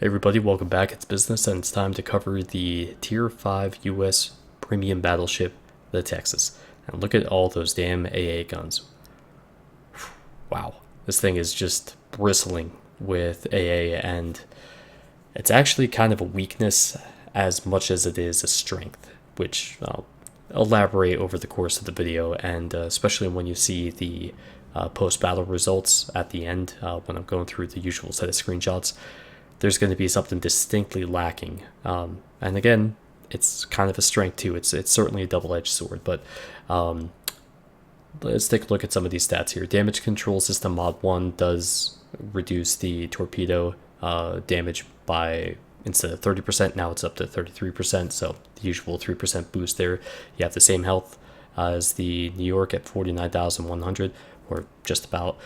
Hey everybody, welcome back. It's Business, and it's time to cover the Tier 5 US premium battleship, the Texas. And look at all those damn AA guns. Wow, this thing is just bristling with AA, and it's actually kind of a weakness as much as it is a strength, which I'll elaborate over the course of the video, and especially when you see the post-battle results at the end, when I'm going through the usual set of screenshots, there's going to be something distinctly lacking. And again, it's kind of a strength too. It's certainly a double-edged sword, but let's take a look at some of these stats here. Damage control system mod 1 does reduce the torpedo damage by, instead of 30%, now it's up to 33%, so the usual 3% boost there. You have the same health as the New York at 49,100, or just about.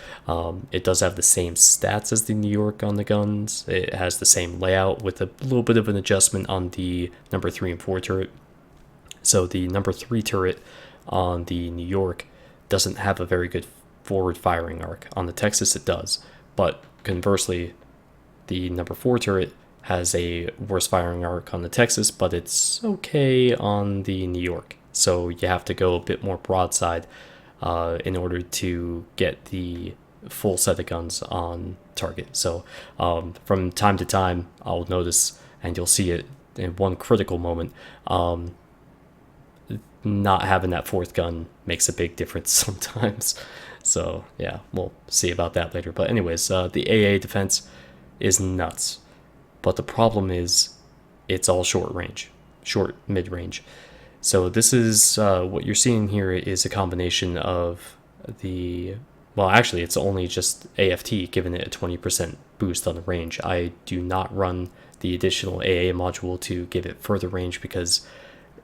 It does have the same stats as the New York on the guns. It has the same layout with a little bit of an adjustment on the number 3 and 4 turret. So the number 3 turret on the New York doesn't have a very good forward firing arc. On the Texas it does, but conversely, the number 4 turret has a worse firing arc on the Texas, but it's okay on the New York. So you have to go a bit more broadside in order to get the full set of guns on target. So from time to time, I'll notice, and you'll see it in one critical moment, not having that 4th gun makes a big difference sometimes. So yeah, we'll see about that later. But anyways, the AA defense is nuts. But the problem is it's all short mid-range. So this is, what you're seeing here is a combination of well, actually it's only just AFT, giving it a 20% boost on the range. I do not run the additional AA module to give it further range because,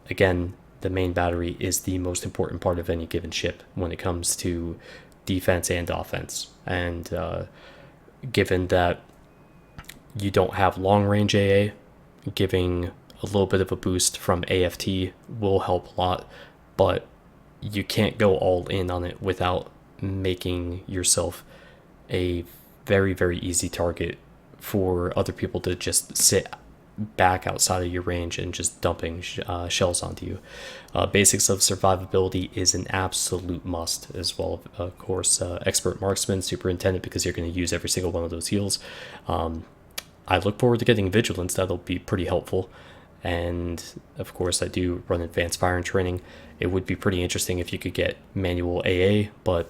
again, the main battery is the most important part of any given ship when it comes to defense and offense. And given that you don't have long range AA, giving a little bit of a boost from AFT will help a lot, but you can't go all in on it without making yourself a very, very easy target for other people to just sit back outside of your range and just dumping shells onto you. Basics of survivability is an absolute must, as well, of course. Expert marksman, superintendent, because you're going to use every single one of those heals. I look forward to getting vigilance. That'll be pretty helpful. And of course I do run advanced firing training. It would be pretty interesting if you could get manual AA, but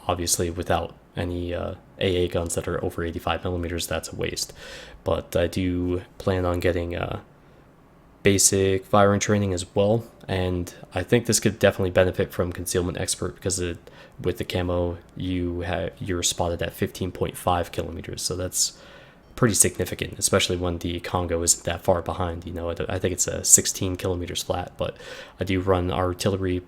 obviously without any AA guns that are over 85 millimeters, that's a waste. But I do plan on getting basic firing training as well, and I think this could definitely benefit from concealment expert because with the camo you're spotted at 15.5 kilometers, so that's pretty significant, especially when the Congo isn't that far behind. I think it's a 16 kilometers flat, but I do run artillery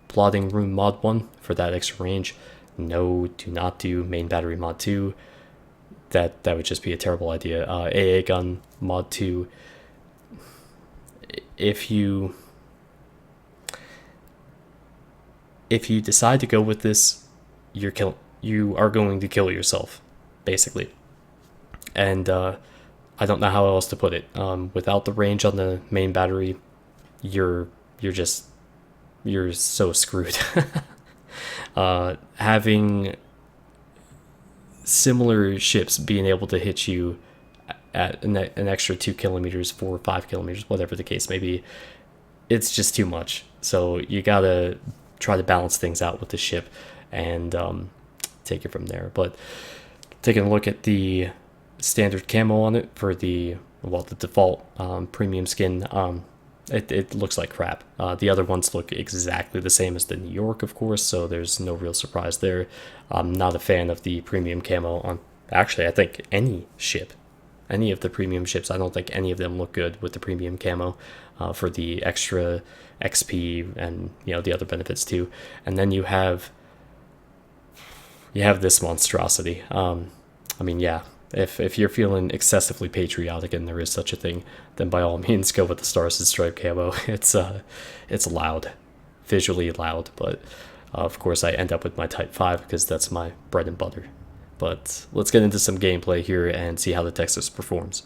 plotting room mod 1 for that extra range. No, do not do main battery mod 2. That would just be a terrible idea. AA gun mod 2. If you decide to go with this, you are going to kill yourself, basically. And I don't know how else to put it. Without the range on the main battery, you're so screwed. Having similar ships being able to hit you at an extra 2 kilometers, 4 or 5 kilometers, whatever the case may be, it's just too much. So you gotta try to balance things out with the ship and take it from there. But taking a look at the standard camo on it for the default premium skin, it looks like crap. The other ones look exactly the same as the New York, of course, so there's no real surprise there. I'm not a fan of the premium camo on, actually, I think any of the premium ships, I don't think any of them look good with the premium camo for the extra XP and the other benefits too. And then you have this monstrosity. I mean, yeah, if you're feeling excessively patriotic, and there is such a thing, then by all means go with the Stars and Stripe camo. It's loud, visually loud, but of course I end up with my Type 5 because that's my bread and butter. But let's get into some gameplay here and see how the Texas performs.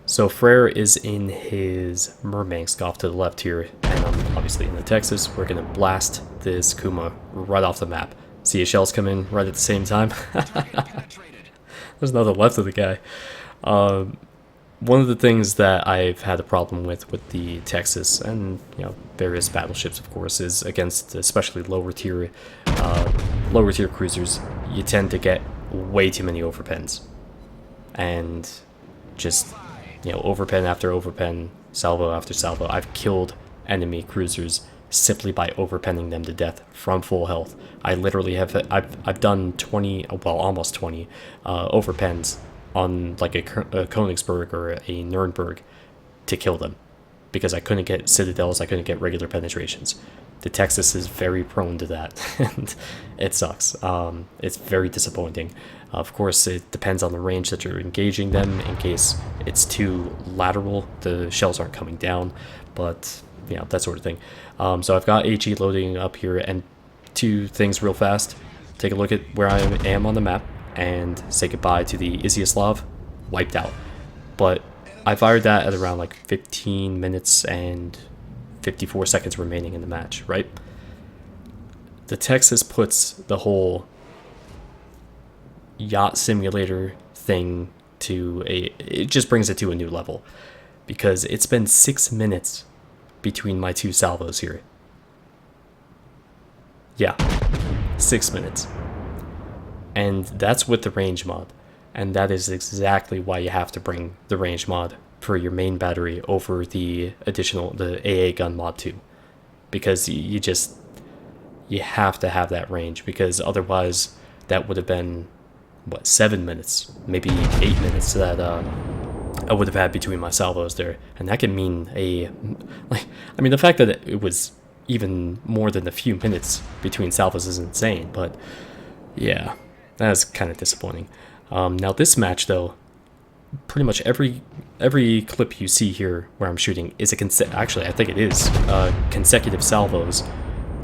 So Frere is in his Murmansk off to the left here, and I'm obviously in the Texas. We're going to blast this Kuma right off the map. See his shells come in right at the same time. There's nothing left of the guy. One of the things that I've had a problem with the Texas and various battleships, of course, is against especially lower tier cruisers. You tend to get way too many overpens, and just overpen after overpen, salvo after salvo. I've killed enemy cruisers simply by overpenning them to death from full health. I literally I've done 20, well, almost 20 overpens on like a Königsberg or a Nuremberg to kill them, because I couldn't get citadels, I couldn't get regular penetrations. The Texas is very prone to that, and it sucks. It's very disappointing. Of course, it depends on the range that you're engaging them. In case it's too lateral, the shells aren't coming down, but that sort of thing. So I've got HE loading up here, and two things real fast. Take a look at where I am on the map and say goodbye to the Izyaslav. Wiped out. But I fired that at around like 15 minutes and 54 seconds remaining in the match, right? The Texas puts the whole yacht simulator thing it just brings it to a new level, because it's been 6 minutes between my two salvos here. Yeah, 6 minutes. And that's with the range mod. And that is exactly why you have to bring the range mod for your main battery over the AA gun mod too. Because you have to have that range, because otherwise that would have been 7 minutes, maybe 8 minutes that I would have had between my salvos there. And that can mean the fact that it was even more than a few minutes between salvos is insane, but yeah, that's kind of disappointing. Now this match though, pretty much every clip you see here where I'm shooting is actually I think it is consecutive salvos,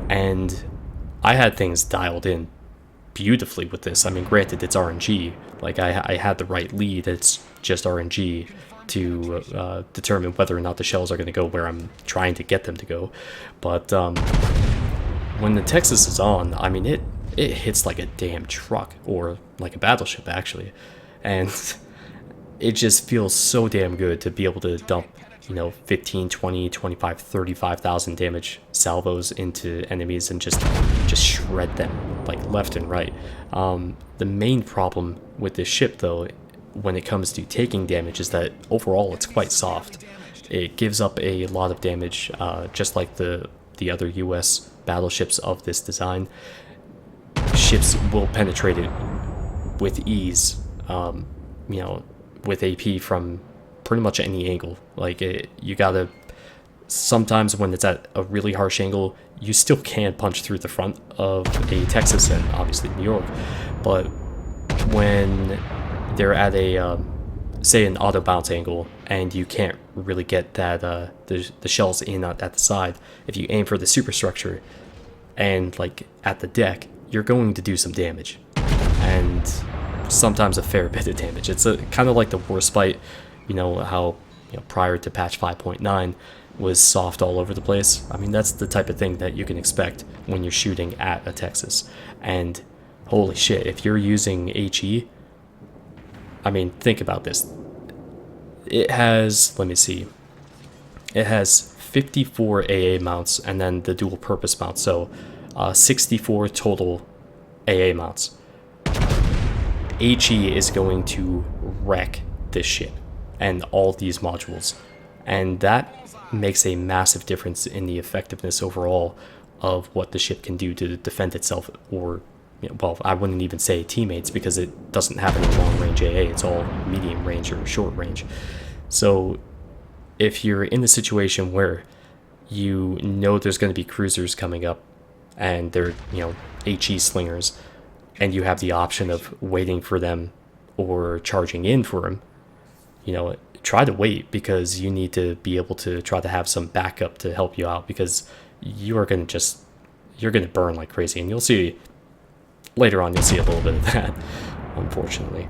and I had things dialed in beautifully with this. I mean, granted, it's RNG. Like I had the right lead. It's just RNG to determine whether or not the shells are going to go where I'm trying to get them to go. But when the Texas is on, I mean, it hits like a damn truck, or like a battleship actually, and it just feels so damn good to be able to dump 15, 20, 25, 35,000 damage salvos into enemies and just shred them like left and right. The main problem with this ship though, when it comes to taking damage, is that overall it's quite soft. It gives up a lot of damage, just like the other US battleships of this design. Ships will penetrate it with ease, with AP from pretty much any angle. Like you gotta, sometimes when it's at a really harsh angle, you still can punch through the front of a Texas and obviously New York, but when they're at a say an auto bounce angle and you can't really get that the shells in at the side, if you aim for the superstructure and like at the deck, you're going to do some damage, and sometimes a fair bit of damage. It's kind of like the Warspite, how prior to patch 5.9 was soft all over the place. I mean, that's the type of thing that you can expect when you're shooting at a Texas. And holy shit, if you're using HE, I mean, think about this. It has, let me see, it has 54 AA mounts and then the dual purpose mounts, so 64 total AA mounts. HE is going to wreck this ship and all these modules, and that makes a massive difference in the effectiveness overall of what the ship can do to defend itself, or well, I wouldn't even say teammates, because it doesn't have any long range AA, it's all medium range or short range. So if you're in the situation where there's going to be cruisers coming up and they're HE slingers, and you have the option of waiting for them or charging in for them, try to wait, because you need to be able to try to have some backup to help you out, because you are going to just you're gonna burn like crazy, and you'll see later on. You'll see a little bit of that, unfortunately.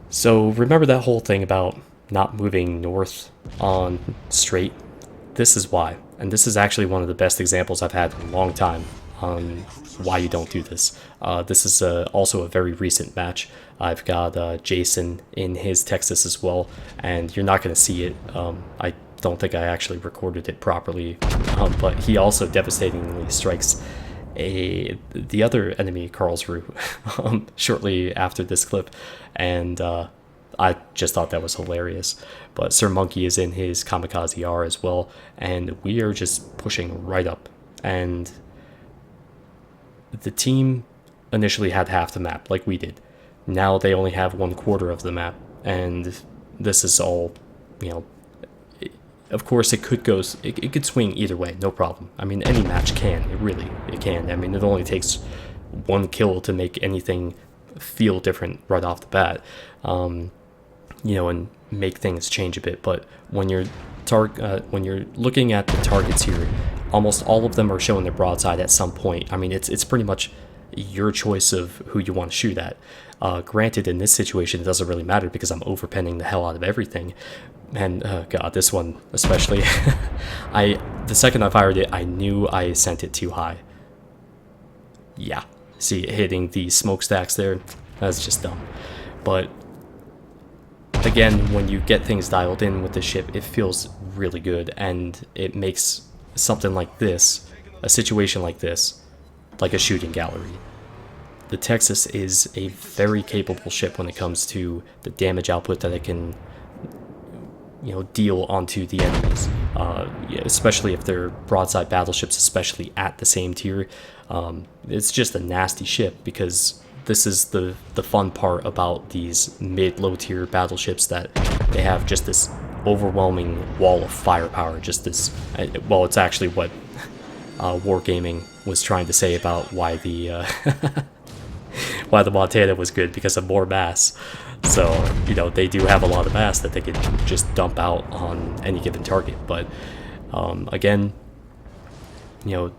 So remember that whole thing about not moving north on straight? This is why, and this is actually one of the best examples I've had in a long time on why you don't do this. This is also a very recent match. I've got Jason in his Texas as well, and you're not going to see it. I don't think I actually recorded it properly, but he also devastatingly strikes the other enemy, Karlsruhe, shortly after this clip, and I just thought that was hilarious. But Sir Monkey is in his Kamikaze R as well, and we are just pushing right up. And the team initially had half the map, like we did. Now they only have 1/4 of the map, and this is all, you know. Of course, it could swing either way, no problem. I mean, any match can. It can. I mean, it only takes one kill to make anything feel different right off the bat, you know, and make things change a bit. But when you're looking at the targets here, almost all of them are showing their broadside at some point. I mean, it's pretty much your choice of who you want to shoot at. Granted, in this situation, it doesn't really matter because I'm overpenning the hell out of everything. And God, this one especially. The second I fired it, I knew I sent it too high. Yeah, see, hitting the smokestacks there, that's just dumb. But again, when you get things dialed in with the ship, it feels really good, and it makes something like this, a situation like this, like a shooting gallery. The Texas is a very capable ship when it comes to the damage output that it can, you know, deal onto the enemies, especially if they're broadside battleships, especially at the same tier. It's just a nasty ship, because this is the fun part about these mid-low tier battleships, that they have just this overwhelming wall of firepower. Just this, well, it's actually what Wargaming was trying to say about why the why the Montana was good, because of more mass. So, you know, they do have a lot of mass that they could just dump out on any given target. But again, you know,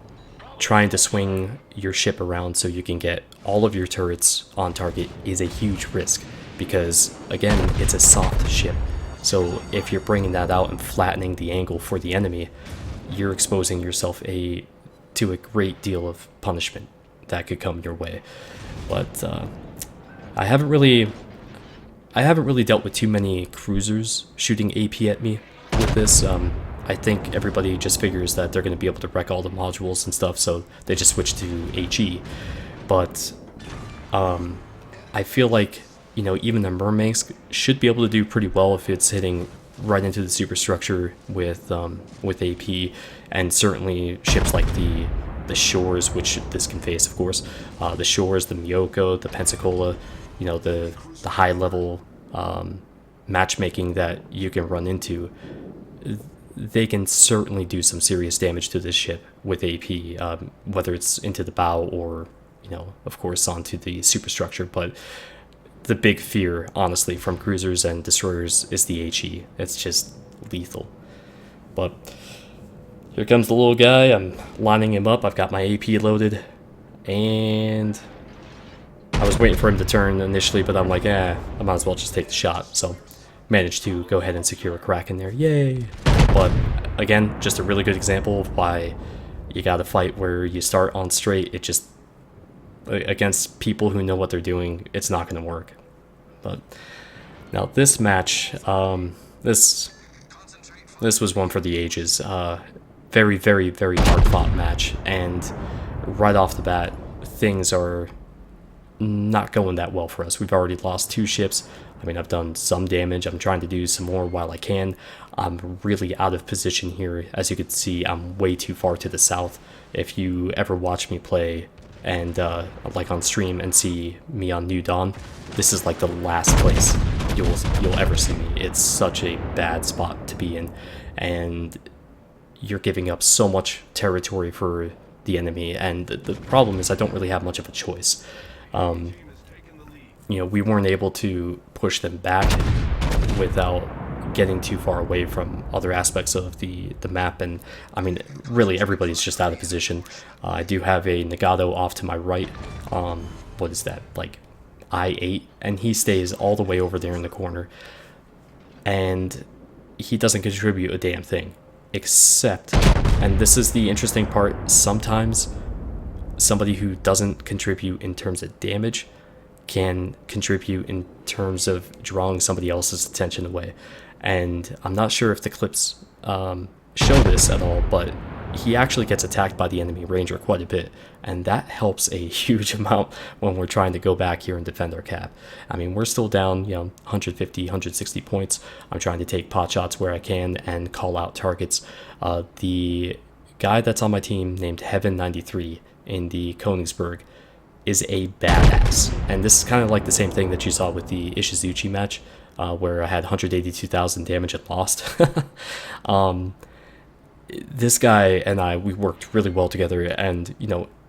trying to swing your ship around so you can get all of your turrets on target is a huge risk, because again, it's a soft ship. So if you're bringing that out and flattening the angle for the enemy, you're exposing yourself to a great deal of punishment that could come your way. But I haven't really dealt with too many cruisers shooting AP at me with this. I think everybody just figures that they're going to be able to wreck all the modules and stuff, so they just switch to HE. But I feel like, you know, even the Murmansk should be able to do pretty well if it's hitting right into the superstructure with AP, and certainly ships like the Shores, which this can face, of course. The Shores, the Miyoko, the Pensacola, you know, the high level matchmaking that you can run into, they can certainly do some serious damage to this ship with AP, whether it's into the bow or, you know, of course, onto the superstructure. But the big fear, honestly, from cruisers and destroyers is the HE. It's just lethal. But here comes the little guy. I'm lining him up. I've got my AP loaded, and I was waiting for him to turn initially, but I'm like, I might as well just take the shot. So managed to go ahead and secure a crack in there. Yay! But again, just a really good example of why you gotta fight where you start on straight. It just, against people who know what they're doing, it's not gonna work. But now this match, this was one for the ages. Very, very, very hard fought match, and right off the bat, things are not going that well for us. We've already lost 2 ships. I mean, I've done some damage. I'm trying to do some more while I can. I'm really out of position here. As you can see, I'm way too far to the south. If you ever watch me play and like on stream and see me on New Dawn, this is like the last place you'll ever see me. It's such a bad spot to be in, and you're giving up so much territory for the enemy. And the problem is I don't really have much of a choice. You know, we weren't able to push them back without getting too far away from other aspects of the map, and I mean, really everybody's just out of position. I do have a Nagato off to my right. What is that, like I-8, and he stays all the way over there in the corner, and he doesn't contribute a damn thing, except, and this is the interesting part, sometimes somebody who doesn't contribute in terms of damage can contribute in terms of drawing somebody else's attention away. And I'm not sure if the clips show this at all, but he actually gets attacked by the enemy ranger quite a bit, and that helps a huge amount when we're trying to go back here and defend our cap. I mean, we're still down, 150, 160 points. I'm trying to take pot shots where I can and call out targets. The guy that's on my team named Heaven93 in the Königsberg is a badass, and this is kind of like the same thing that you saw with the Ishizuchi match, where I had 182,000 damage and lost. This guy and I, we worked really well together, and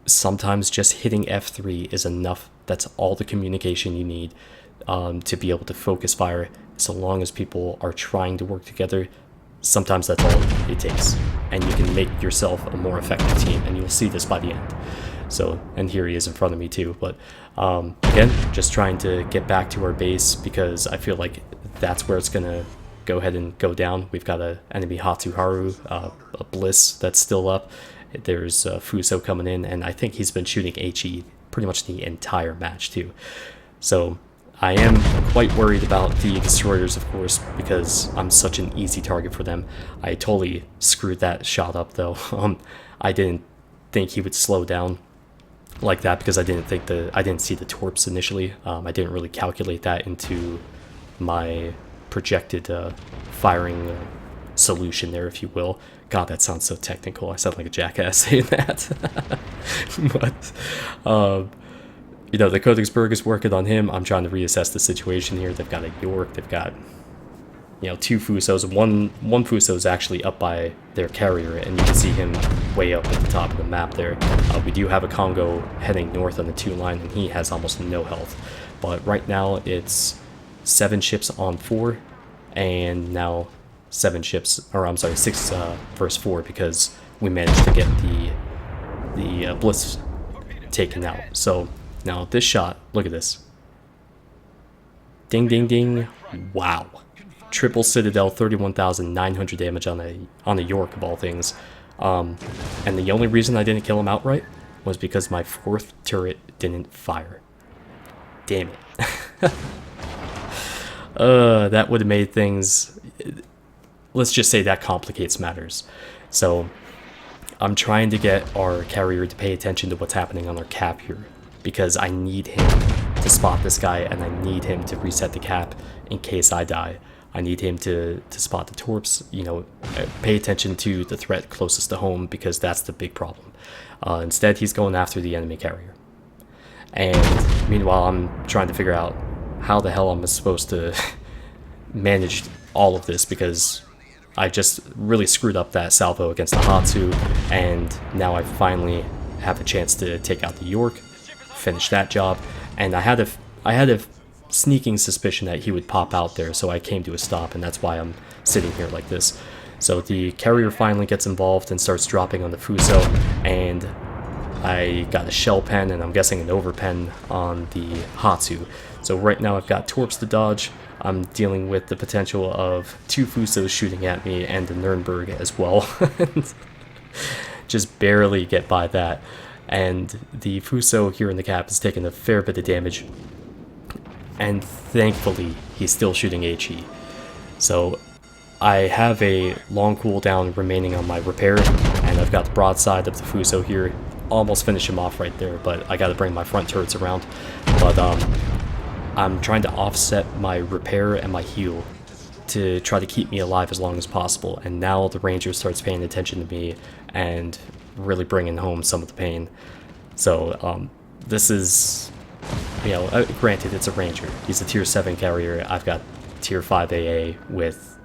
sometimes just hitting F3 is enough. That's all the communication you need to be able to focus fire. So long as people are trying to work together, sometimes that's all it takes, and you can make yourself a more effective team, and you'll see this by the end. So, and here he is in front of me too, but again, just trying to get back to our base, because I feel like that's where it's gonna go ahead and go down. We've got a enemy Hatsuharu, a Bliss that's still up. There's Fuso coming in, and I think he's been shooting HE pretty much the entire match too. So I am quite worried about the destroyers, of course, because I'm such an easy target for them. I totally screwed that shot up though. I didn't think he would slow down like that, because I didn't see the torps initially. I didn't really calculate that into my projected firing solution there, if you will. God, that sounds so technical. I sound like a jackass saying that. But the Königsberg is working on him. I'm trying to reassess the situation here. They've got a York, they've got two Fusos. One Fuso is actually up by their carrier, and you can see him way up at the top of the map there. We do have a Congo heading north on the 2 line, and he has almost no health. But right now it's 7 ships on 4, and now 7 ships, or I'm sorry, 6 versus 4, because we managed to get the Bliss taken out. So now this shot, look at this. Ding, ding, ding. Wow. Triple Citadel, 31,900 damage on a York of all things. And the only reason I didn't kill him outright was because my 4th turret didn't fire. Damn it. That would have made things, let's just say that complicates matters. So I'm trying to get our carrier to pay attention to what's happening on our cap here, because I need him to spot this guy, and I need him to reset the cap in case I die. I need him to spot the torps, pay attention to the threat closest to home, because that's the big problem. Instead, he's going after the enemy carrier. And meanwhile, I'm trying to figure out how the hell I'm supposed to manage all of this, because I just really screwed up that salvo against the Hatsu, and now I finally have a chance to take out the York, finish that job, and I had a sneaking suspicion that he would pop out there, so I came to a stop, and that's why I'm sitting here like this. So the carrier finally gets involved and starts dropping on the Fuso, and I got a shell pen, and I'm guessing an overpen on the Hatsu. So right now I've got torps to dodge. I'm dealing with the potential of 2 Fusos shooting at me, and the Nürnberg as well. Just barely get by that. And the Fuso here in the cap has taken a fair bit of damage, and thankfully he's still shooting HE. So I have a long cooldown remaining on my repair, and I've got the broadside of the Fuso here. Almost finish him off right there, but I gotta bring my front turrets around. But I'm trying to offset my repair and my heal to try to keep me alive as long as possible, and now the ranger starts paying attention to me and really bringing home some of the pain. So this is, granted, it's a ranger. He's a tier 7 carrier. I've got tier 5 AA with,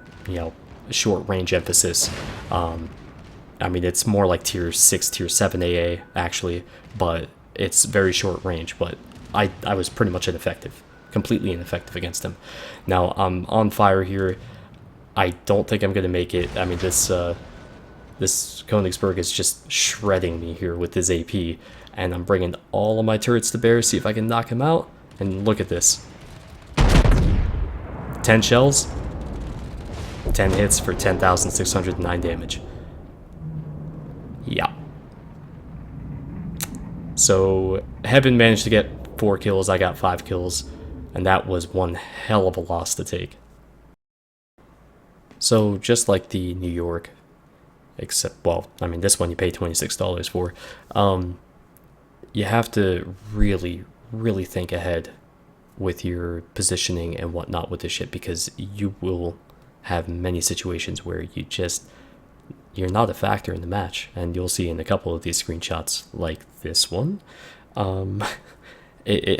short range emphasis. I mean, it's more like tier 6, tier 7 AA, actually, but it's very short range, but I was pretty much ineffective, completely ineffective against him. Now, I'm on fire here. I don't think I'm going to make it. I mean, this Königsberg is just shredding me here with his AP, and I'm bringing all of my turrets to bear, see if I can knock him out. And look at this. 10 shells, 10 hits for 10,609 damage. Yeah. So Heaven managed to get 4 kills, I got 5 kills, and that was one hell of a loss to take. So just like the New York, except, well, I mean, this one you pay $26 for, you have to really, really think ahead with your positioning and whatnot with this ship, because you will have many situations where you're not a factor in the match, and you'll see in a couple of these screenshots like this one. It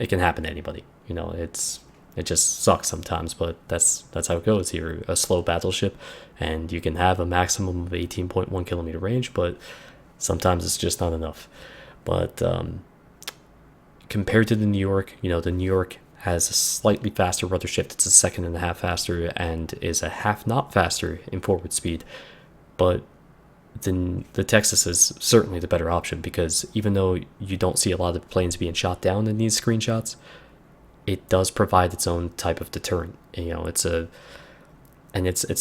can happen to anybody. You know, it just sucks sometimes, but that's how it goes. You're a slow battleship, and you can have a maximum of 18.1 kilometer range, but sometimes it's just not enough. But compared to the New York, you know, the New York has a slightly faster rudder shift. It's a second and a half faster and is a half knot faster in forward speed. But the Texas is certainly the better option, because even though you don't see a lot of planes being shot down in these screenshots, it does provide its own type of deterrent. You know, it's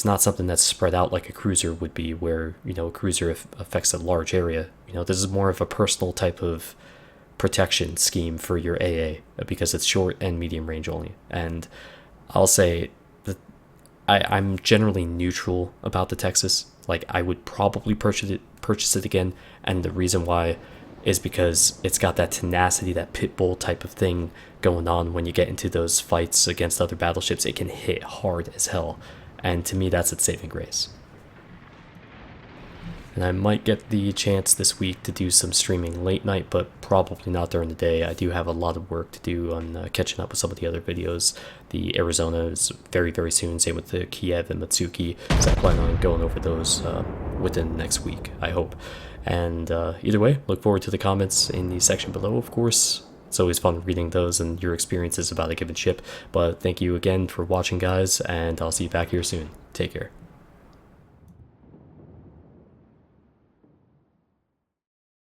not something that's spread out like a cruiser would be, where, you know, a cruiser affects a large area. You know, this is more of a personal type of protection scheme for your AA, because it's short and medium range only. And I'll say that I'm generally neutral about the Texas. Like, I would probably purchase it again, and the reason why is because it's got that tenacity, that pit bull type of thing going on. When you get into those fights against other battleships, it can hit hard as hell, and to me that's its saving grace. And I might get the chance this week to do some streaming late night, but probably not during the day. I do have a lot of work to do on catching up with some of the other videos. The Arizona is very, very soon, same with the Kiev and Matsuki, so I plan on going over those within the next week, I hope. And either way, look forward to the comments in the section below, of course. It's always fun reading those and your experiences about a given ship. But thank you again for watching, guys, and I'll see you back here soon. Take care.